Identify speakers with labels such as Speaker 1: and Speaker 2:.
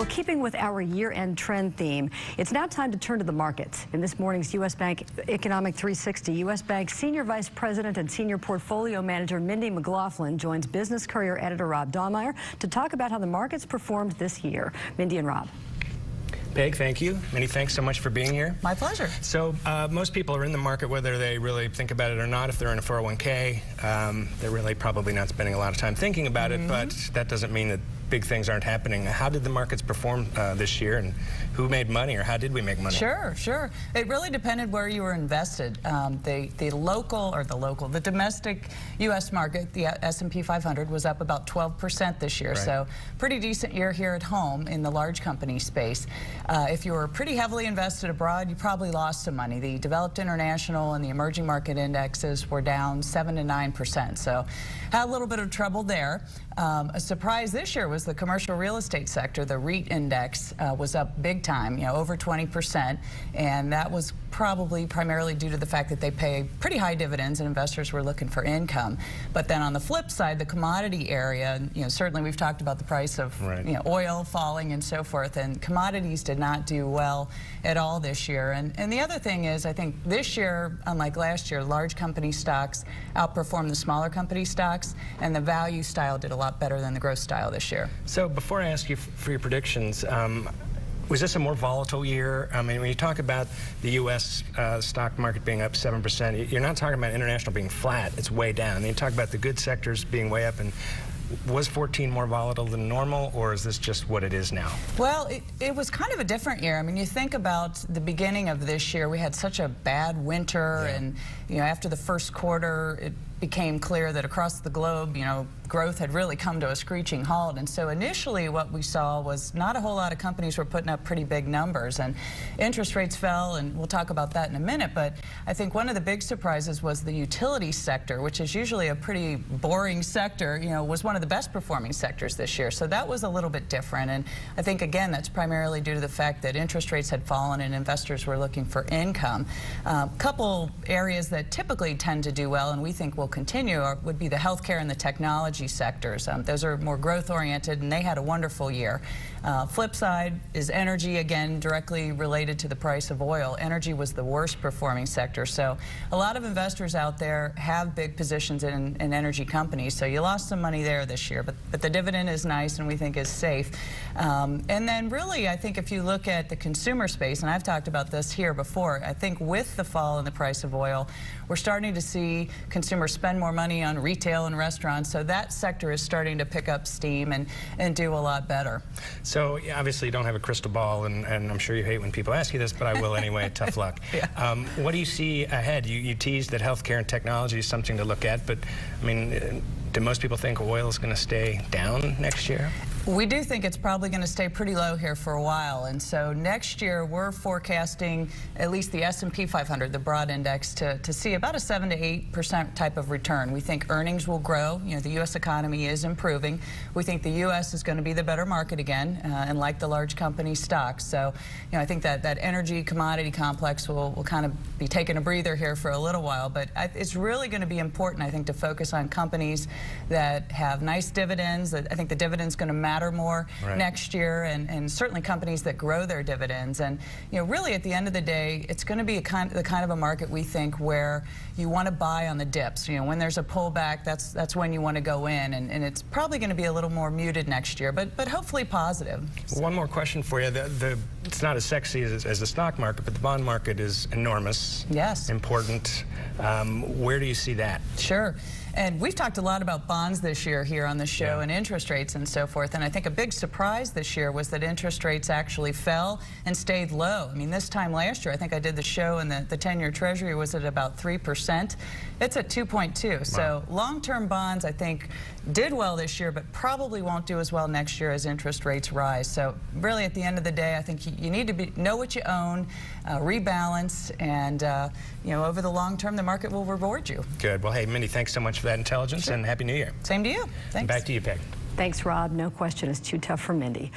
Speaker 1: Well, keeping with our year-end trend theme, it's now time to turn to the markets. In this morning's U.S. Bank Economic 360, U.S. Bank Senior Vice President and Senior Portfolio Manager Mindy McLaughlin joins Business Courier editor Rob Dahlmeyer to talk about how the markets performed this year. Mindy and Rob.
Speaker 2: Peg, thank you. Many thanks so much for being here.
Speaker 3: My pleasure.
Speaker 2: So most people are in the market whether they really think about it or not. If they're in a 401k, they're really probably not spending a lot of time thinking about it, but that doesn't mean that big things aren't happening. How did the markets perform this year, and who made money, or how did we make money?
Speaker 3: Sure. It really depended where you were invested. The domestic U.S. market, the S&P 500, was up about 12% this year, so pretty decent year here at home in the large company space. If you were pretty heavily invested abroad, you probably lost some money. The developed international and the emerging market indexes were down 7 to 9%, so had a little bit of trouble there. A surprise this year was the commercial real estate sector. The REIT index was up big time, over 20%, and that was probably primarily due to the fact that they pay pretty high dividends and investors were looking for income. But then on the flip side, the commodity area, certainly we've talked about the price of oil falling and so forth, and commodities did not do well at all this year. And the other thing is, I think this year, unlike last year, large company stocks outperformed the smaller company stocks, and the value style did a lot better than the growth style this year.
Speaker 2: So before I ask you for your predictions, was this a more volatile year? I mean, when you talk about the U.S. Stock market being up 7%, you're not talking about international being flat. It's way down. And you talk about the good sectors being way up. And was 14 more volatile than normal, or is this just what it is now?
Speaker 3: Well, it was kind of a different year. I mean, you think about the beginning of this year, we had such a bad winter, and after the first quarter, it became clear that across the globe, growth had really come to a screeching halt. And so initially what we saw was not a whole lot of companies were putting up pretty big numbers, and interest rates fell, and we'll talk about that in a minute. But I think one of the big surprises was the utility sector, which is usually a pretty boring sector, was one of the best performing sectors this year. So that was a little bit different. And I think, again, that's primarily due to the fact that interest rates had fallen and investors were looking for income. A couple areas that typically tend to do well, and we think will continue, would be the healthcare and the technology sectors. Those are more growth oriented, and they had a wonderful year. Flip side is energy, again directly related to the price of oil. Energy was the worst performing sector, so a lot of investors out there have big positions in energy companies, so you lost some money there this year, but the dividend is nice and we think is safe. And then really, I think if you look at the consumer space, and I've talked about this here before, I think with the fall in the price of oil, we're starting to see consumers spend more money on retail and restaurants, so that sector is starting to pick up steam and do a lot better.
Speaker 2: So obviously you don't have a crystal ball, and I'm sure you hate when people ask you this, but I will anyway. Tough luck. What do you see ahead? You teased that healthcare and technology is something to look at, but I mean, do most people think oil is going to stay down next year?
Speaker 3: We do think it's probably going to stay pretty low here for a while, and so next year we're forecasting at least the S&P 500, the broad index, to see about a 7 to 8% type of return. We think earnings will grow. The U.S. economy is improving. We think the U.S. is going to be the better market again, and like the large company stocks. So, I think that energy commodity complex will kind of be taking a breather here for a little while, but it's really going to be important, I think, to focus on companies that have nice dividends. I think the dividend's going to matter more next year, and certainly companies that grow their dividends. And really at the end of the day, it's going to be the kind of a market we think where you want to buy on the dips. When there's a pullback, that's when you want to go in, and it's probably going to be a little more muted next year, but hopefully positive.
Speaker 2: One more question for you. It's not as sexy as the stock market, but the bond market is enormous.
Speaker 3: Yes.
Speaker 2: Important. Where do you see that?
Speaker 3: Sure. And we've talked a lot about bonds this year here on the show, and interest rates and so forth. And I think a big surprise this year was that interest rates actually fell and stayed low. I mean, this time last year, I think I did the show, and the 10-year Treasury was at about 3%. It's at 2.2. Wow. So long-term bonds, I think, did well this year, but probably won't do as well next year as interest rates rise. So really, at the end of the day, I think you need to know what you own, rebalance, and over the long term, the market will reward you.
Speaker 2: Good. Well, hey, Mindy, thanks so much for that intelligence, and Happy New Year.
Speaker 3: Same to you. Thanks.
Speaker 2: Back to you, Peg.
Speaker 1: Thanks, Rob. No question is too tough for Mindy.